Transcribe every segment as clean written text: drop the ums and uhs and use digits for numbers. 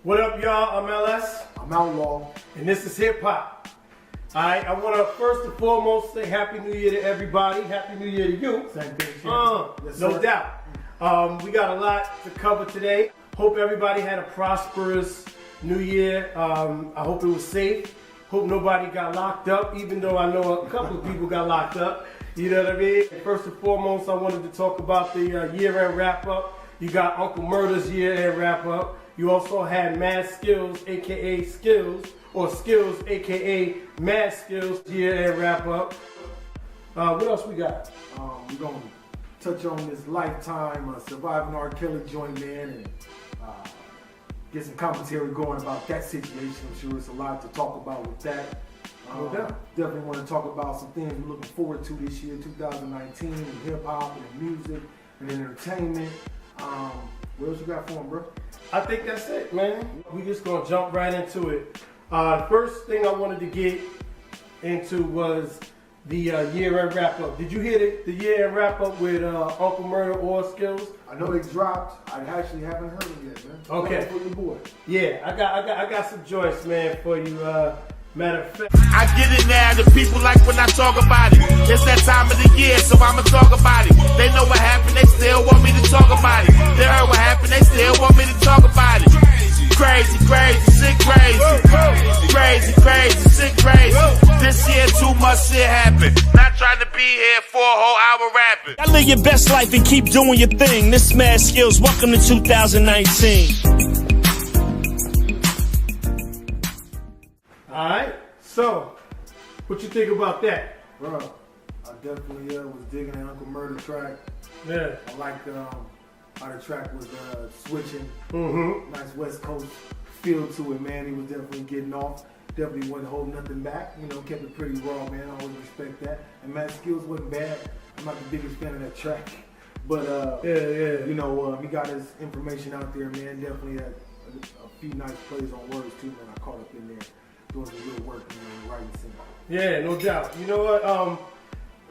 What up, y'all? I'm LS. I'm Outlaw. And this is Hip Hop. Alright, I want to first and foremost say Happy New Year to everybody. Happy New Year to you. Same thing. Yes, no doubt. We got a lot to cover today. Hope everybody had a prosperous New Year. I hope it was safe. Hope nobody got locked up, even though I know a couple of people got locked up. You know what I mean? First and foremost, I wanted to talk about the year-end wrap-up. You got Uncle Murda's year-end wrap-up. You also had Mad Skillz, aka Skillz, or Skillz, aka Mad Skillz year-end wrap-up. What else we got? We're going to touch on this Lifetime surviving R.Kelly joint, man, and get some commentary going about that situation. I'm sure it's a lot to talk about with that. Definitely want to talk about some things we're looking forward to this year, 2019, in hip-hop and in music and in entertainment. What else you got for him, bro? I think that's it, man. We just gonna jump right into it. First thing I wanted to get into was the year-end wrap-up. Did you hear the year-end wrap-up with Uncle Murda or Skillz? I know they dropped. I actually haven't heard it yet, man. Okay. For your boy. Yeah, I got some joints, man, for you. Matter of fact, I get it now, the people like when I talk about it. It's that time of the year, so I'ma talk about it. They know what happened, they still want me to talk about it. They heard what happened, they still want me to talk about it. Crazy, crazy, shit crazy. Crazy, crazy, shit crazy. This year too much shit happened. Not trying to be here for a whole hour rapping. I live your best life and keep doing your thing. This Mad Skillz, welcome to 2019. Alright, so what you think about that? Bro, I definitely was digging the Uncle Murda track. Yeah. I liked how the track was switching. Nice West Coast feel to it, man. He was definitely getting off. Definitely wasn't holding nothing back. You know, kept it pretty raw, man. I always respect that. And Mad Skillz wasn't bad. I'm not the biggest fan of that track. But, you know, he got his information out there, man. Definitely had a few nice plays on words, too, man. I caught up in there. Doing some real work, you know, writing singing. Yeah, no doubt. You know what?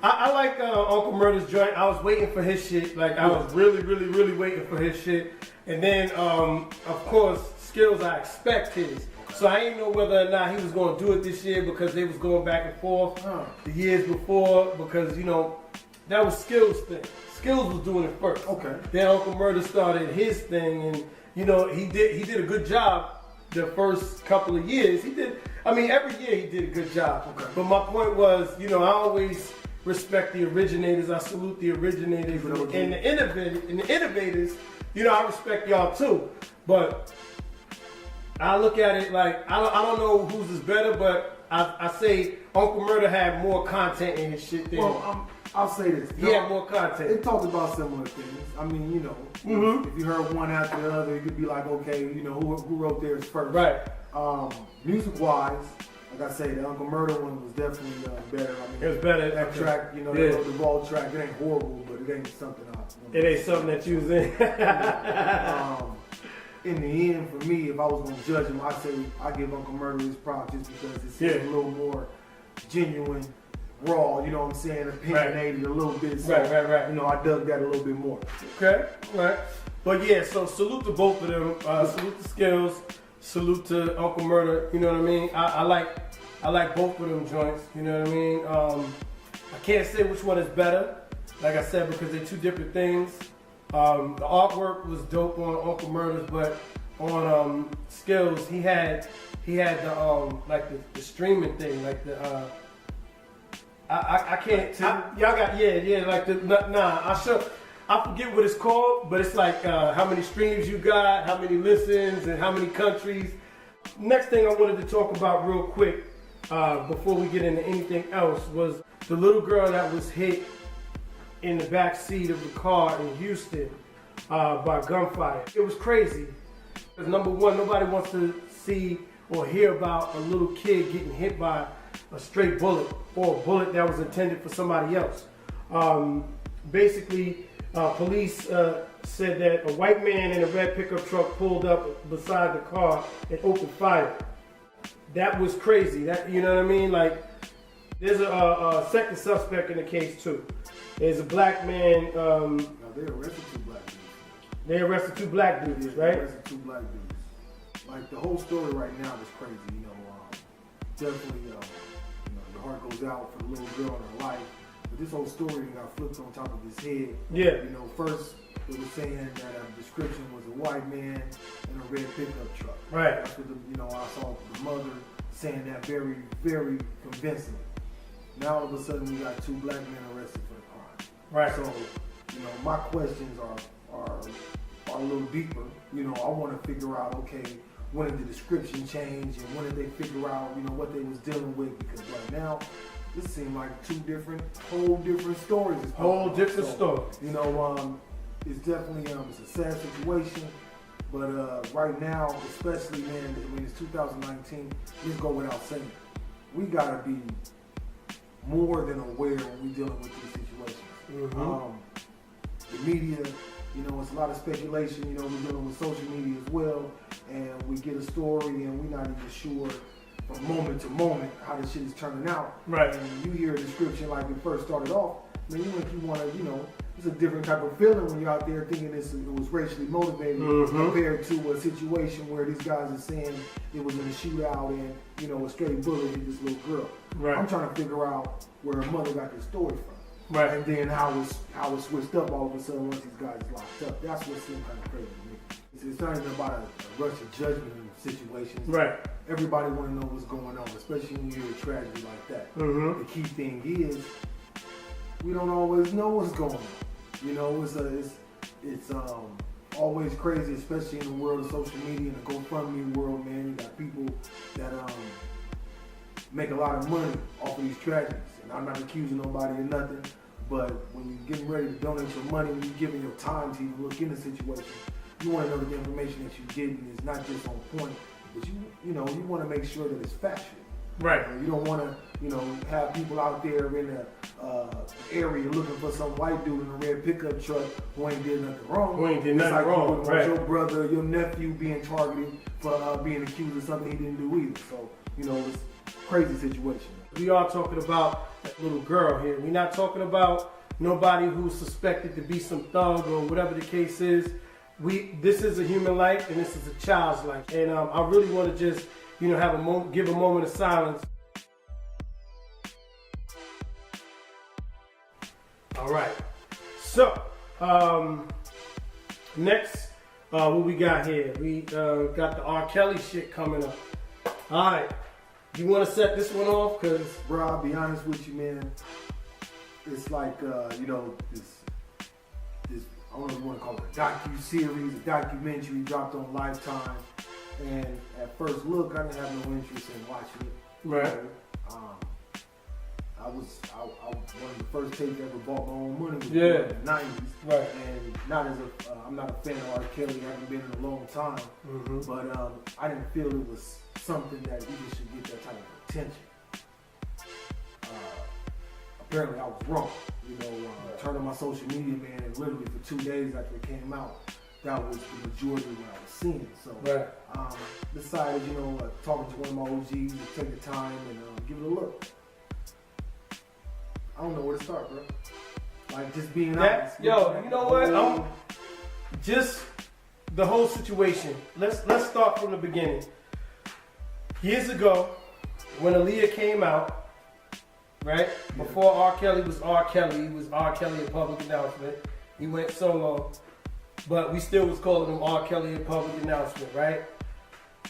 I like Uncle Murda's joint. I was waiting for his shit. Like, I was really waiting for his shit. And then, of course, Skillz, I expect his. So I didn't know whether or not he was going to do it this year because they was going back and forth the years before because, you know, that was Skillz' thing. Skillz was doing it first. Okay. Then Uncle Murda started his thing and, you know, he did a good job the first couple of years. Every year he did a good job. Okay. But my point was, you know, I always respect the originators. I salute the originators and the innovators. You know, I respect y'all too. But I look at it like, I don't know whose is better, but I say Uncle Murda had more content in his shit than I'll say this. He had more content. They talked about similar things. I mean, you know, if you heard one after the other, you could be like, okay, you know, who wrote theirs first? Right. Music-wise, like I say, the Uncle Murda one was definitely better. I mean, it was better. That track, you know, the raw track, it ain't horrible, but it ain't something else. It ain't something that you was in. In the end, for me, if I was going to judge him, I'd say I give Uncle Murda his props just because it seems a little more genuine, raw, you know what I'm saying, opinionated a little bit. So, right. You know, I dug that a little bit more. Okay, right. But yeah, so salute to both of them. Salute to Skillz. Salute to Uncle Murda. You know what I mean? I like both of them joints. You know what I mean? I can't say which one is better. Like I said, because they're two different things. The artwork was dope on Uncle Murda's, but on Skillz, he had the like the streaming thing, like the I can't. Y'all got like the I forget what it's called, but it's like how many streams you got, how many listens, and how many countries. Next thing I wanted to talk about real quick before we get into anything else was the little girl that was hit in the back seat of the car in Houston by gunfire. It was crazy. Because number one, nobody wants to see or hear about a little kid getting hit by a straight bullet or a bullet that was intended for somebody else. Basically, police said that a white man in a red pickup truck pulled up beside the car and opened fire. That was crazy. That, you know what I mean? Like, there's a second suspect in the case too. There's a black man. They arrested two black dudes. They arrested two black dudes, right? They arrested two black dudes. like the whole story right now is crazy. Definitely, your heart goes out for the little girl in her life. But this whole story got flipped on top of his head. Yeah. First it was saying that the description was a white man in a red pickup truck. Right. That's what I saw the mother saying that very, very convincingly. Now all of a sudden we got 2 black men arrested for the crime. Right. So, my questions are a little deeper. I want to figure out, okay, when did the description change and when did they figure out, what they was dealing with? Because right now, this seemed like 2 whole different stories. Whole different stories. It's definitely it's a sad situation, but right now, especially, man, when it's 2019, let's go without saying, we gotta be more than aware when we're dealing with these situations. Mm-hmm. The media, it's a lot of speculation. We're dealing with social media as well, and we get a story and we're not even sure from moment to moment how this shit is turning out. Right. And you hear a description like it first started off, man, you want to, it's a different type of feeling when you're out there thinking it was racially motivated compared to a situation where these guys are saying it was in a shootout and, a straight bullet hit this little girl. Right. I'm trying to figure out where her mother got this story from. Right. And then how it switched up all of a sudden once these guys locked up. That's what seemed kind of crazy to me. It's not even about a rush of judgment situations. Right. Everybody want to know what's going on, especially when you hear a tragedy like that. Mm-hmm. The key thing is we don't always know what's going on. It's always crazy, especially in the world of social media and the GoFundMe world, man. You got people that make a lot of money off of these tragedies. And I'm not accusing nobody of nothing, but when you're getting ready to donate your money, when you're giving your time to even look into the situation, you want to know that the information that you're getting is not just on point, but you want to make sure that it's factual. Right. You don't want to, have people out there in the area looking for some white dude in a red pickup truck who ain't did nothing wrong. Who ain't did nothing wrong. You wouldn't right. want your brother, your nephew being targeted for being accused of something he didn't do either. So, it's a crazy situation. We are talking about that little girl here. We're not talking about nobody who's suspected to be some thug or whatever the case is. This is a human life and this is a child's life. And I really want to just, give a moment of silence. All right. So, next, what we got here? We got the R.Kelly shit coming up. All right. You want to set this one off? Because, bro, I'll be honest with you, man. It's like, this, I don't know if you want to call it a docu-series, a documentary dropped on Lifetime. And at first look, I didn't have no interest in watching it. right. I was one of the first tapes I ever bought my own money was in the 90s. Right. And I'm not a fan of R.Kelly. I haven't been in a long time. Mm-hmm. But I didn't feel it was something that even should get that type of attention. Apparently I was wrong. Turned on my social media, man, and literally for 2 days after it came out, that was the majority of what I was seeing. So decided, talking to one of my OGs to take the time and give it a look. I don't know where to start, bro. Like, just being honest. Yo, you know what? Just the whole situation. Let's start from the beginning. Years ago, when Aaliyah came out, right? Yeah. Before R. Kelly was R. Kelly, he was R. Kelly in Public Announcement. He went solo, but we still was calling him R. Kelly in Public Announcement, right?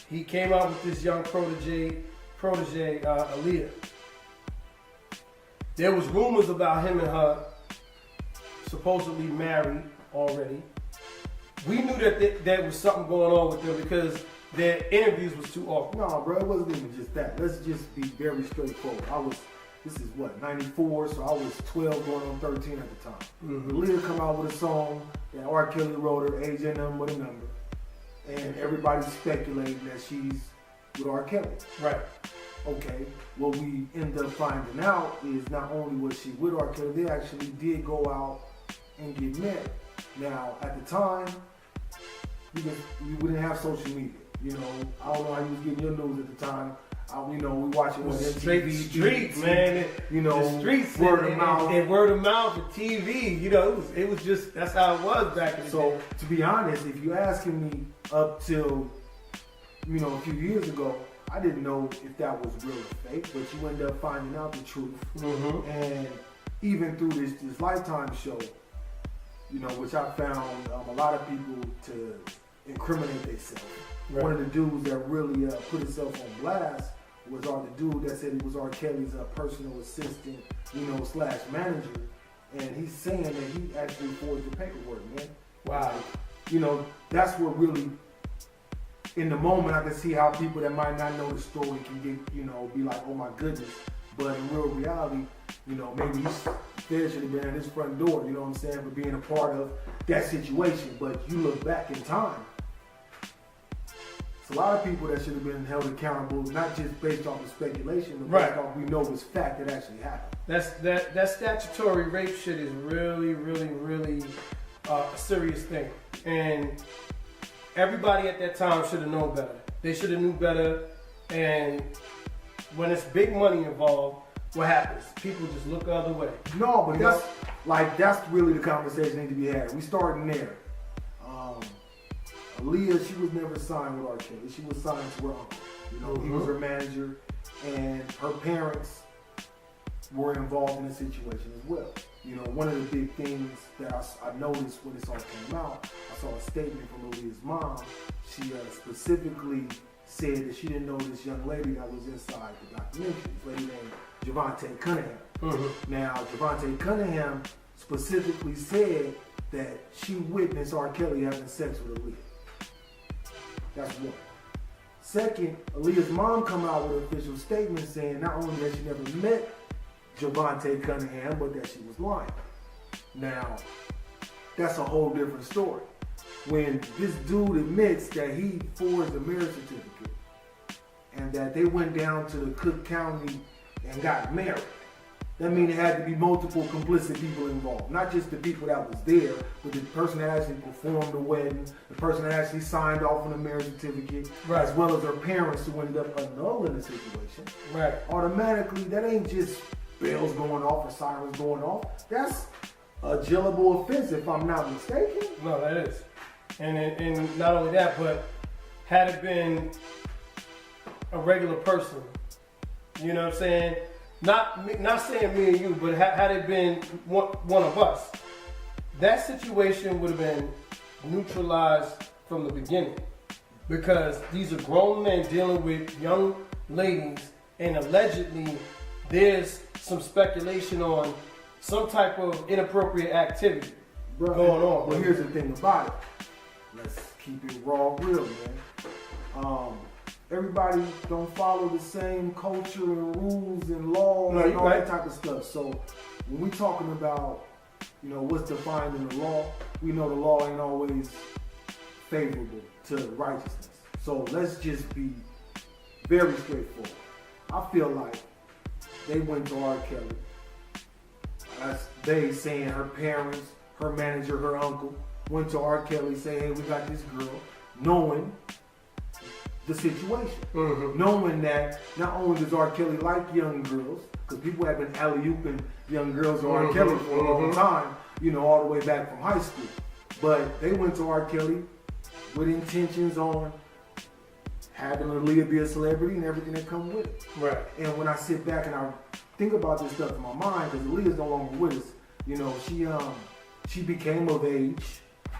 He came out with this young protege, Aaliyah. There was rumors about him and her supposedly married already. We knew that there was something going on with them because their interviews was too often. No, bro, it wasn't even just that. Let's just be very straightforward. This is what, 94, so I was 12 going on 13 at the time. Mm-hmm. Aaliyah come out with a song that R. Kelly wrote her, age and number with a number. And everybody's speculating that she's with R. Kelly. Right. Okay, what we end up finding out is not only was she with R. Kelly, they actually did go out and get married. Now, at the time, we didn't have social media. I don't know how you was getting your news at the time. We watching on straight TV, streets, man. The streets, word of mouth, and word of mouth, and TV. It was just that's how it was back in the day. So, to be honest, if you're asking me up till you know, a few years ago, I didn't know if that was real or fake, but you end up finding out the truth. Mm-hmm. And even through this Lifetime show, you know, which I found a lot of people to incriminate themselves. Right. One of the dudes that really put himself on blast was the dude that said he was R. Kelly's personal assistant, you know, / manager. And he's saying that he actually forged the paperwork, man. Wow. You know, that's what really, in the moment, I can see how people that might not know the story can get, you know, be like, oh my goodness. But in real reality, you know, maybe there should have been at his front door, you know what I'm saying, for being a part of that situation. But you look back in time, it's a lot of people that should have been held accountable, not just based off of speculation, but based off we know this fact that actually happened. That statutory rape shit is really, really, really a serious thing. And everybody at that time should have known better. They should have knew better. And when it's big money involved, what happens? People just look the other way. No, but that's really the conversation that need to be had. We starting there. Aaliyah, she was never signed with R.Kelly. She was signed to her uncle. You know, he was her manager, and her parents were involved in the situation as well. You know, one of the big things that I noticed when this all came out, I saw a statement from Aaliyah's mom. She specifically said that she didn't know this young lady that was inside the documentary, this lady named Javante Cunningham. Mm-hmm. Now, Javante Cunningham specifically said that she witnessed R. Kelly having sex with Aaliyah. That's one. Second, Aaliyah's mom come out with an official statement saying not only that she never met Javante Cunningham, but that she was lying. Now, that's a whole different story. When this dude admits that he forged a marriage certificate and that they went down to the Cook County and got married, that means there had to be multiple complicit people involved. Not just the people that was there, but the person that actually performed the wedding, the person that actually signed off on the marriage certificate, as well as her parents who ended up annulling the situation. Right. Automatically, that ain't just bells going off or sirens going off. That's a jailable offense, if I'm not mistaken. No, that is. And not only that, but had it been a regular person, you know what I'm saying? Not saying me and you, but had it been one of us, that situation would have been neutralized from the beginning. Because these are grown men dealing with young ladies, and allegedly there's some speculation on some type of inappropriate activity going on. Well, here's the thing about it. Let's keep it raw, real, man. Everybody don't follow the same culture and rules and laws and all that type of stuff. So when we talking about, you know, what's defined in the law, we know the law ain't always favorable to righteousness. So let's just be very straightforward. I feel like they went to R. Kelly. That's they saying her parents, her manager, her uncle went to R. Kelly saying, hey, we got this girl, knowing the situation. Mm-hmm. Knowing that not only does R. Kelly like young girls, because people have been alley-ooping young girls to R. Kelly for a long time, you know, all the way back from high school. But they went to R. Kelly with intentions on having Aaliyah be a celebrity and everything that comes with it. Right. And when I sit back and I think about this stuff in my mind, because Aaliyah's no longer with us, you know, she became of age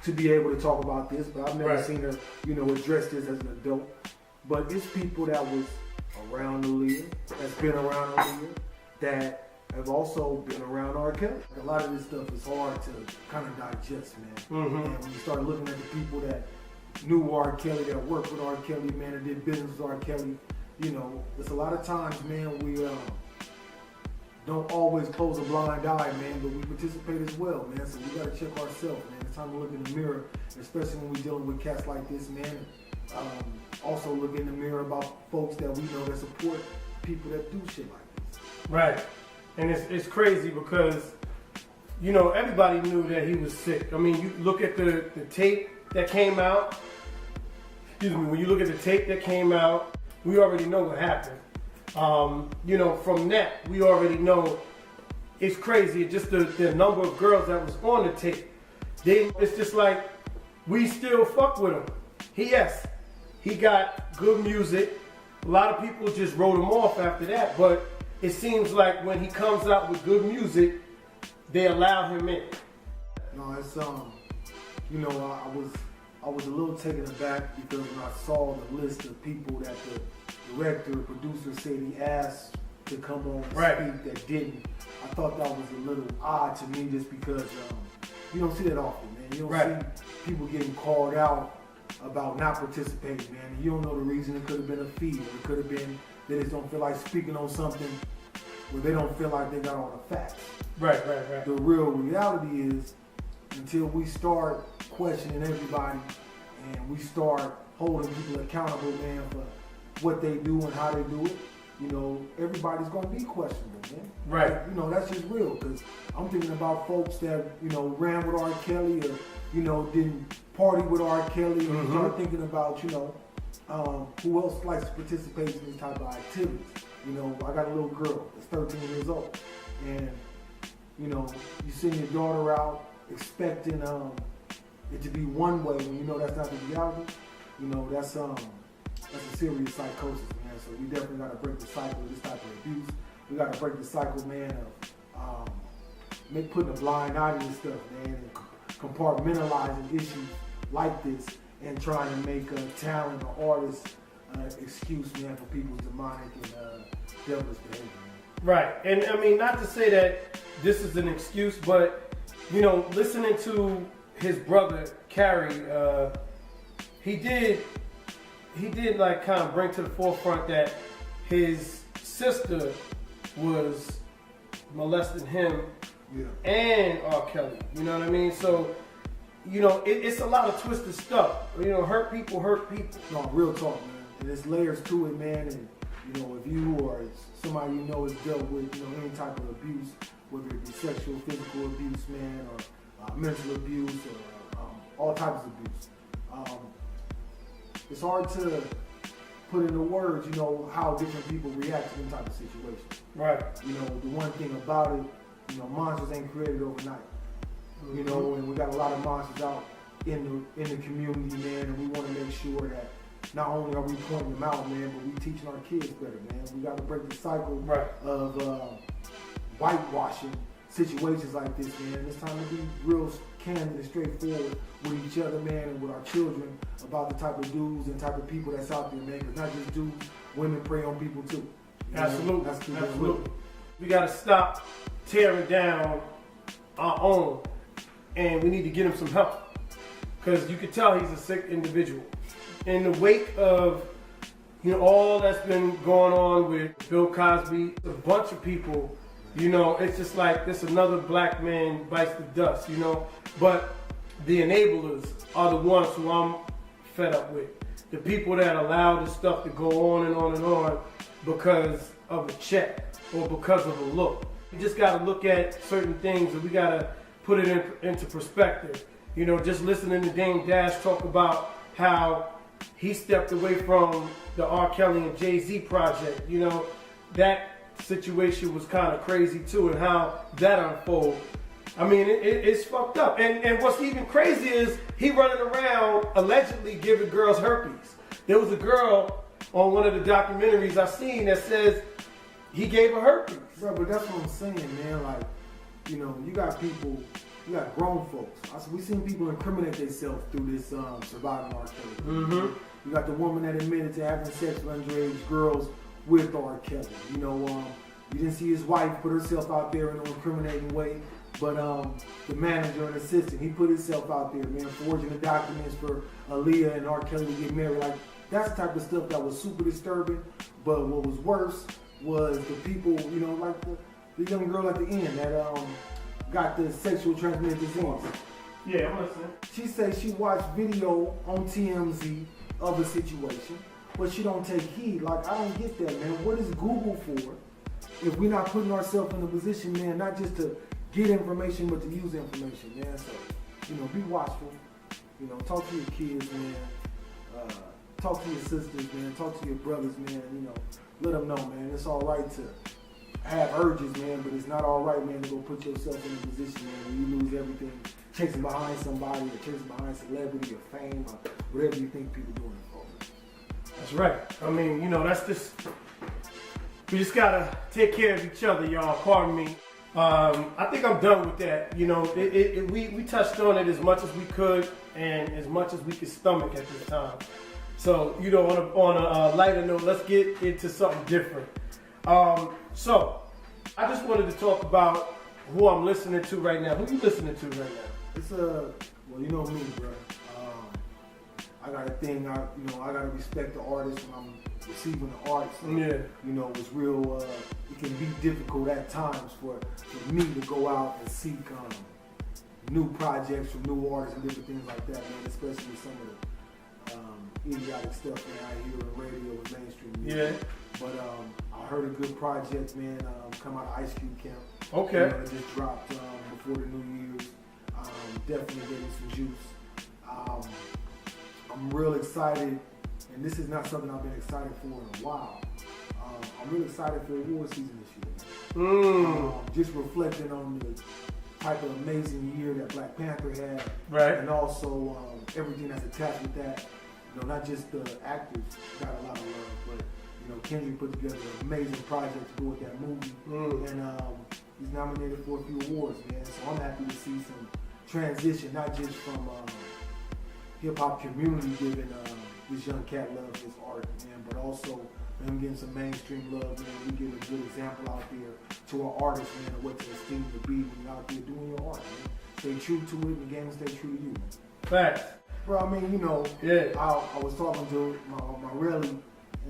to be able to talk about this, but I've never seen her, you know, address this as an adult. But it's people that was around Aaliyah, that's been around Aaliyah, that have also been around R. Kelly. A lot of this stuff is hard to kind of digest, man. Mm-hmm. And when you start looking at the people that knew R. Kelly, that worked with R. Kelly, man, that did business with R. Kelly, you know, there's a lot of times, man, we don't always close a blind eye, man, but we participate as well, man. So we gotta check ourselves, man. It's time to look in the mirror, especially when we're dealing with cats like this, man. Also look in the mirror about folks that we know that support people that do shit like this. Right. And it's crazy because, you know, everybody knew that he was sick. I mean, you look at the tape that came out. Excuse me. When you look at the tape that came out, we already know what happened. You know, from that, we already know it's crazy. Just the number of girls that was on the tape. It's just like, we still fuck with him. he got good music. A lot of people just wrote him off after that, but it seems like when he comes out with good music, they allow him in. No, it's you know, I was a little taken aback because when I saw the list of people that the director, producer said he asked to come on and speak that didn't, I thought that was a little odd to me just because you don't see that often, man. You don't see people getting called out about not participating, man. You don't know the reason. It could have been a fee, or it could have been they just don't feel like speaking on something where they don't feel like they got all the facts. Right. The real reality is, until we start questioning everybody and we start holding people accountable, man, for what they do and how they do it, you know, everybody's going to be questionable, man. Right. You know, that's just real, because I'm thinking about folks that, you know, ran with R.Kelly or, you know, didn't party with R.Kelly, and start thinking about, you know, who else likes to participate in these type of activities. You know, I got a little girl that's 13 years old, and, you know, you send your daughter out expecting it to be one way when you know that's not the reality. You know, that's a serious psychosis, man. So we definitely got to break the cycle of this type of abuse. We got to break the cycle, man, of putting a blind eye to this stuff, man, and compartmentalizing issues like this and trying to make talent or artists excuse, man, for people's demonic and devilish behavior. Right, and I mean, not to say that this is an excuse, but, you know, listening to his brother, Carrie, he did like kind of bring to the forefront that his sister was molesting him and R.Kelly. You know what I mean? So, you know, it's a lot of twisted stuff. You know, hurt people. No, real talk, man. And there's layers to it, man. And, you know, if you or somebody you know has dealt with, you know, any type of abuse, whether it be sexual, physical abuse, man, or mental abuse, or all types of abuse, it's hard to put into words, you know, how different people react to them type of situations. Right. You know, the one thing about it, you know, monsters ain't created overnight. You know, and we got a lot of monsters out in the community, man, and we want to make sure that not only are we pointing them out, man, but we teaching our kids better, man. We got to break the cycle of whitewashing situations like this, man. It's time to be real candid and straightforward with each other, man, and with our children about the type of dudes and type of people that's out there, man. Because not just dudes, women prey on people too. Absolutely. We got to stop tearing down our own, and we need to get him some help, because you can tell he's a sick individual. In the wake of, you know, all that's been going on with Bill Cosby, a bunch of people, you know, it's just like this another black man bites the dust, you know. But the enablers are the ones who I'm fed up with. The people that allow this stuff to go on and on and on because of a check or because of a look. We just got to look at certain things and we got to put it into perspective. You know, just listening to Dame Dash talk about how he stepped away from the R.Kelly and Jay-Z project, you know, that situation was kind of crazy too, and how that unfolded. I mean, it's fucked up. And what's even crazy is he running around allegedly giving girls herpes. There was a girl on one of the documentaries I seen that says he gave her herpes. Bro, but that's what I'm saying, man. Like, you know, you got people, you got grown folks. We seen people incriminate themselves through this surviving R.Kelly. You got the woman that admitted to having sex with underage girls with R.Kelly. You know, you didn't see his wife put herself out there in an incriminating way, but the manager and assistant, he put himself out there, man, forging the documents for Aaliyah and R.Kelly to get married. Like, that's the type of stuff that was super disturbing. But what was worse was the people, you know, like the young girl at the end that got the sexual transmitted disease. Yeah, I'm listening. She said she watched video on TMZ of a situation, but she don't take heed. Like, I don't get that, man. What is Google for if we're not putting ourselves in a position, man, not just to get information, but to use information, man? So, you know, be watchful. You know, talk to your kids, man. Talk to your sisters, man. Talk to your brothers, man. You know, let them know, man. It's all right to have urges, man, but it's not all right, man, to go put yourself in a position, man, where you lose everything chasing behind somebody or chasing behind celebrity or fame or whatever you think people doing it for. That's right. I mean, you know, that's just, we just gotta take care of each other, y'all. Pardon me. I think I'm done with that. You know, we touched on it as much as we could and as much as we could stomach at this time. So, you know, on a lighter note, let's get into something different. So, I just wanted to talk about who I'm listening to right now. Who you listening to right now? It's well, you know me, bro. I got a thing. I gotta respect the artist when I'm receiving the art. So, Yeah. You know, it's real. It can be difficult at times for me to go out and seek new projects from new artists and different things like that, man. Especially with some of the idiotic stuff that I hear on radio and mainstream music. Yeah. But I heard a good project, man, come out of Ice Cube Camp. Okay. You know, it just dropped before the New Year's. Definitely gave me some juice. I'm real excited, and this is not something I've been excited for in a while. I'm really excited for award season this year. Just reflecting on the type of amazing year that Black Panther had, Right. and also everything that's attached with that. You know, not just the actors got a lot of love, but you know, Kendrick put together an amazing project to go with that movie, and he's nominated for a few awards, man. So I'm happy to see some transition, not just from hip hop community giving this young cat love his art, man, but also him getting some mainstream love, man. We give a good example out there to our artists, man, of what to esteem to be when you're out there doing your art, man. Stay true to it, and the game stay true to you, man. Facts. Bro, I mean, you know, Yeah. I was talking to my rally,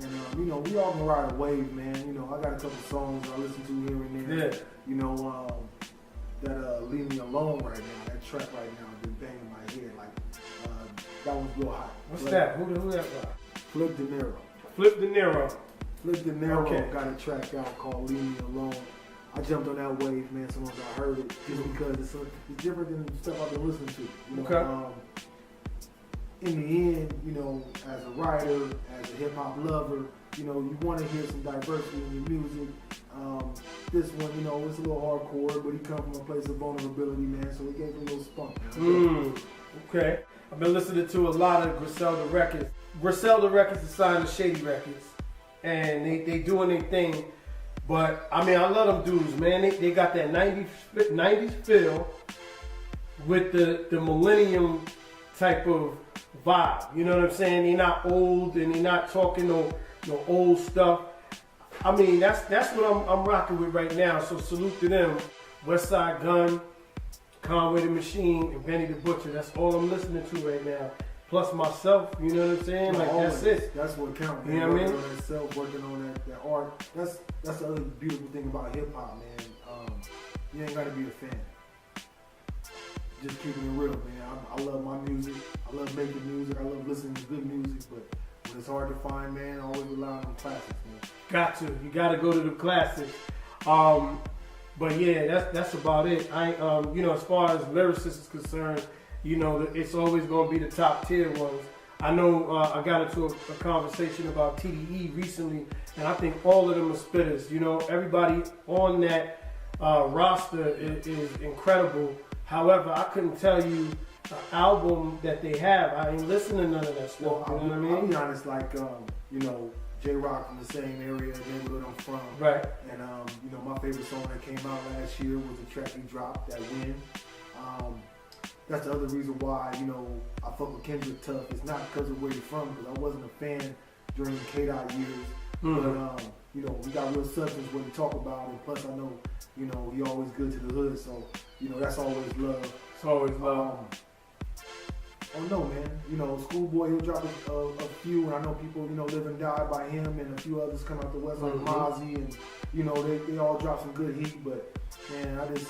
and you know, we all can ride a wave, man. You know, I got a couple songs I listen to here and there. Yeah. You know, that Leave Me Alone right now, that track right now, has been banging in my head. Like, that one's real hot. What's that? Who that was? Flip De Niro. Flip De Niro. Flip De Niro Okay. got a track out called Leave Me Alone. I jumped on that wave, man, as soon as I heard it, just because it's different than the stuff I've been listening to. You know, Okay. In the end, you know, as a writer, as a hip hop lover, you know, you want to hear some diversity in your music. This one, you know, it's a little hardcore, but he come from a place of vulnerability, man, so he gave him a little spunk. Okay. I've been listening to a lot of Griselda records. Griselda Records is signed to Shady Records, and they doing their thing. But I mean, I love them dudes, man. They got that 90s feel with the millennium type of vibe. You know what I'm saying? They're not old and they're not talking no old stuff. I mean, that's what I'm rocking with right now. So salute to them. Westside Gun, Conway the Machine, and Benny the Butcher. That's all I'm listening to right now. Plus myself, you know what I'm saying? Like, that's it. That's what counts, man. You know what I mean? Working on yourself, working on that art. That's the other beautiful thing about hip hop, man. You ain't gotta be a fan. Just keeping it real, man. I love my music. I love making music. I love listening to good music. But when it's hard to find, man, I always rely on classics, man. Got to. You got to go to the classics. But yeah, that's about it. You know, as far as lyricists is concerned, you know, it's always going to be the top tier ones. I know I got into a conversation about TDE recently, and I think all of them are spitters. You know, everybody on that roster is incredible. However, I couldn't tell you an album that they have. I ain't listening to none of that stuff. Well, you know what I mean? I'll be honest, like, you know, J-Rock from the same area, neighborhood I'm from. Right. And, you know, my favorite song that came out last year was the track he dropped, That Win. That's the other reason why, you know, I fuck with Kendrick tough. It's not because of where he's from, because I wasn't a fan during the K-Dot years. But, you know, we got real substance when we talk about it. Plus, I know, you know, he always good to the hood. So, you know, that's always love. It's always love. Oh no, man. You know, Schoolboy, he'll drop a few, and I know people, you know, live and die by him, and a few others come out the West, like Mozzie, and, you know, they all drop some good heat, but, man, I just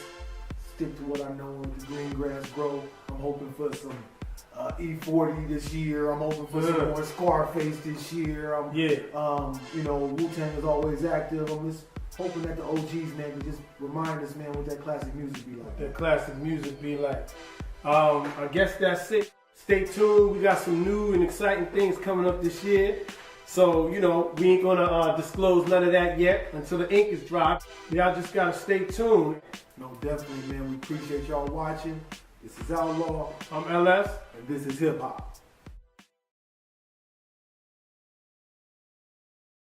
stick to what I know and let the green grass grow. I'm hoping for some E40 this year. I'm hoping for some more Scarface this year. You know, Wu-Tang is always active. I'm just hoping that the OGs, man, can just remind us, man, what that classic music be like. That classic music be like. I guess that's it. Stay tuned. We got some new and exciting things coming up this year. So, you know, we ain't gonna disclose none of that yet until the ink is dropped. Y'all just gotta stay tuned. No, definitely, man. We appreciate y'all watching. This is Outlaw. I'm LS. And this is Hip Hop.